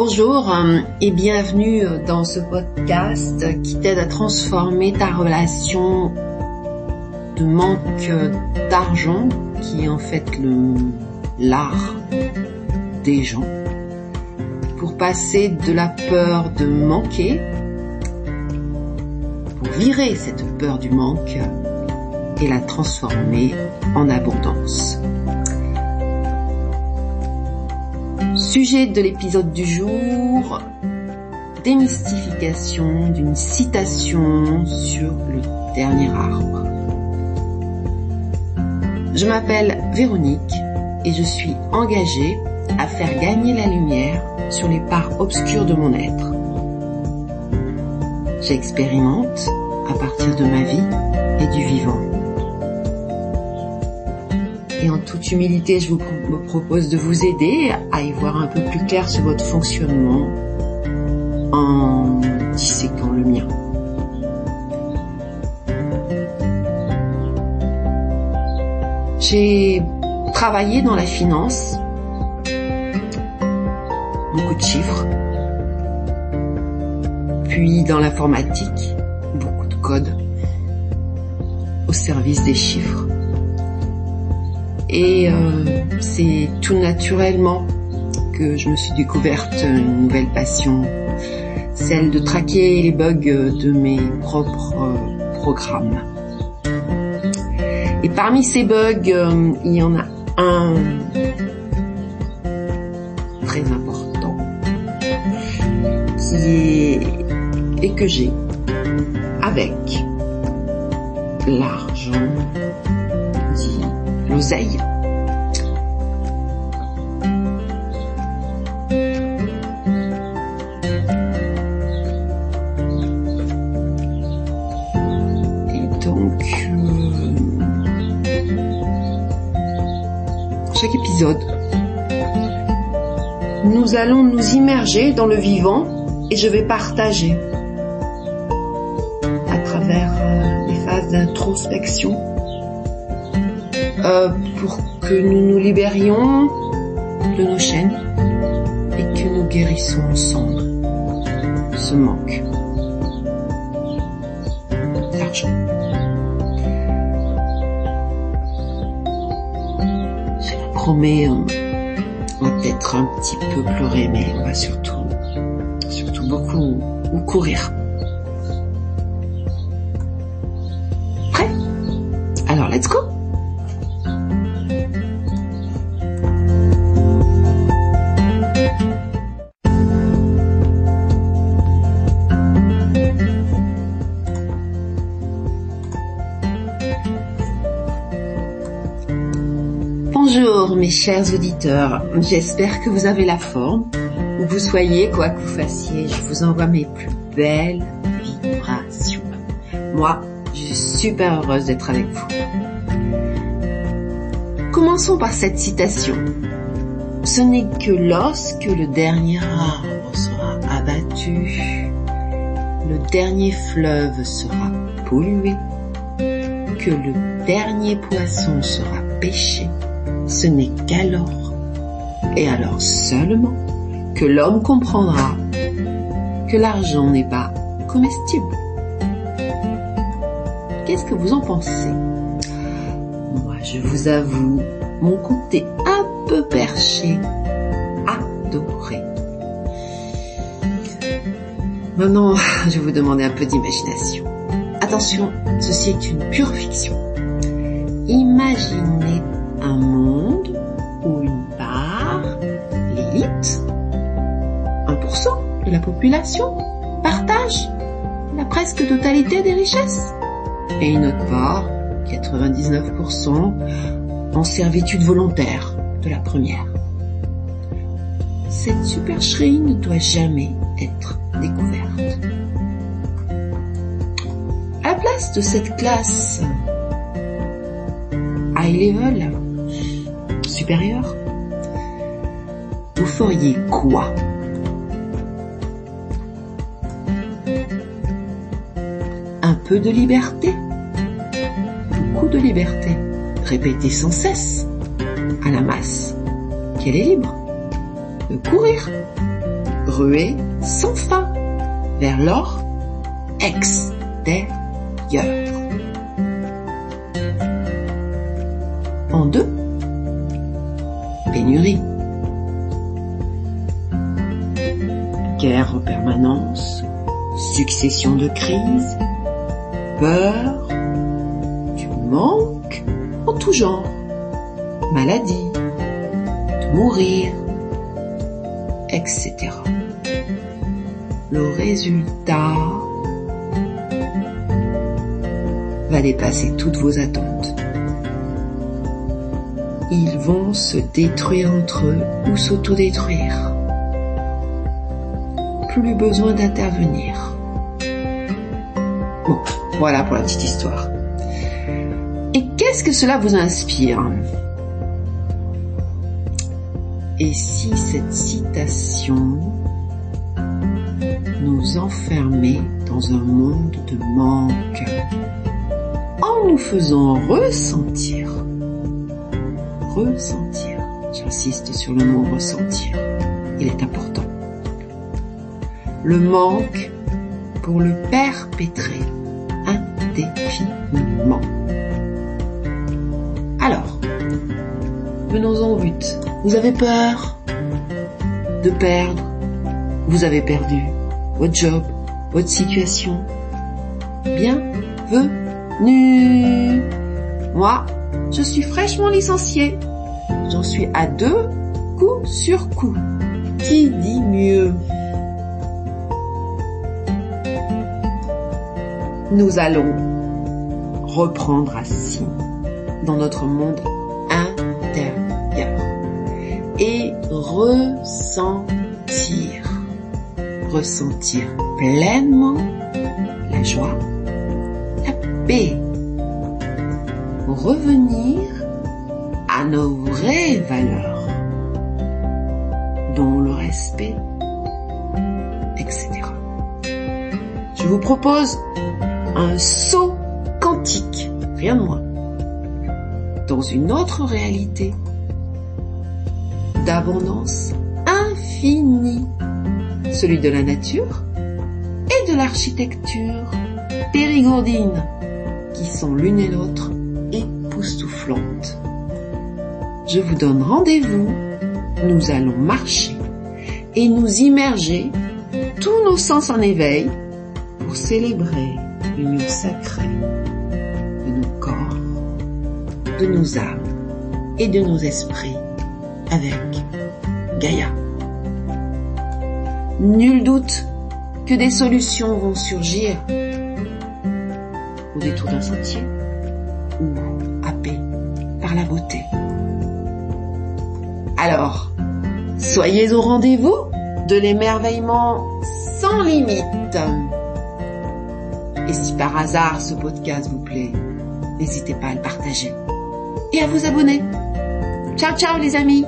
Bonjour et bienvenue dans ce podcast qui t'aide à transformer ta relation de manque d'argent, qui est en fait l'art des gens, pour passer de la peur de manquer, pour virer cette peur du manque et la transformer en abondance. Sujet de l'épisode du jour, démystification d'une citation sur le dernier arbre. Je m'appelle Véronique et je suis engagée à faire gagner la lumière sur les parts obscures de mon être. J'expérimente à partir de ma vie et du vivant. Et en toute humilité, je me propose de vous aider à y voir un peu plus clair sur votre fonctionnement en disséquant le mien. J'ai travaillé dans la finance, beaucoup de chiffres, puis dans l'informatique, beaucoup de code au service des chiffres. Et c'est tout naturellement que je me suis découverte une nouvelle passion, celle de traquer les bugs de mes propres programmes. Et parmi ces bugs, il y en a un très important et que j'ai avec l'argent dit l'oseille. Et donc, chaque épisode, nous allons nous immerger dans le vivant et je vais partager à travers les phases d'introspection pour que nous nous libérions de nos chaînes et que nous guérissons ensemble ce manque d'argent. Je vous promets, on va peut-être un petit peu pleurer, mais on va surtout beaucoup courir. Prêt? Alors, let's go! Bonjour mes chers auditeurs, j'espère que vous avez la forme, où vous soyez, quoi que vous fassiez, je vous envoie mes plus belles vibrations. Moi, je suis super heureuse d'être avec vous. Commençons par cette citation. Ce n'est que lorsque le dernier arbre sera abattu, le dernier fleuve sera pollué, que le dernier poisson sera pêché, ce n'est qu'alors, et alors seulement, que l'homme comprendra que l'argent n'est pas comestible. Qu'est-ce que vous en pensez? Moi, je vous avoue, mon côté un peu perché, adoré. Maintenant, je vais vous demander un peu d'imagination. Attention, ceci est une pure fiction. Imaginez un monde où une part, l'élite, 1% de la population, partage la presque totalité des richesses, et une autre part, 99%, en servitude volontaire de la première. Cette supercherie ne doit jamais être découverte. À la place de cette classe high level, supérieure, vous feriez quoi? Un peu de liberté, beaucoup de liberté, répétez sans cesse à la masse qu'elle est libre de courir ruer sans fin vers leur extérieur. En 2, pénurie. Guerre en permanence, succession de crises, peur, du manque en tout genre, maladie, de mourir, etc. Le résultat va dépasser toutes vos attentes. Ils vont se détruire entre eux ou s'autodétruire. Plus besoin d'intervenir. Bon, voilà pour la petite histoire. Et qu'est-ce que cela vous inspire ? Et si cette citation nous enfermait dans un monde de manque, en nous faisant ressentir, j'insiste sur le mot ressentir, il est important, le manque pour le perpétrer indéfiniment. Alors, venons-en au but. Vous avez peur de perdre, vous avez perdu votre job, votre situation. Bienvenue. Moi, je suis fraîchement licenciée. J'en suis à 2 coup sur coup. Qui dit mieux ? Nous allons reprendre assis dans notre monde intérieur et ressentir pleinement la joie, la paix, revenir à nos vraies valeurs, dont le respect, etc. Je vous propose un saut quantique, rien de moins, dans une autre réalité d'abondance infinie, celui de la nature et de l'architecture périgourdine, qui sont l'une et l'autre époustouflantes. Je vous donne rendez-vous, nous allons marcher et nous immerger tous nos sens en éveil pour célébrer l'union sacrée de nos corps, de nos âmes et de nos esprits avec Gaïa. Nul doute que des solutions vont surgir au détour d'un sentier ou happés par la beauté. Alors, soyez au rendez-vous de l'émerveillement sans limite. Et si par hasard ce podcast vous plaît, n'hésitez pas à le partager et à vous abonner. Ciao ciao les amis!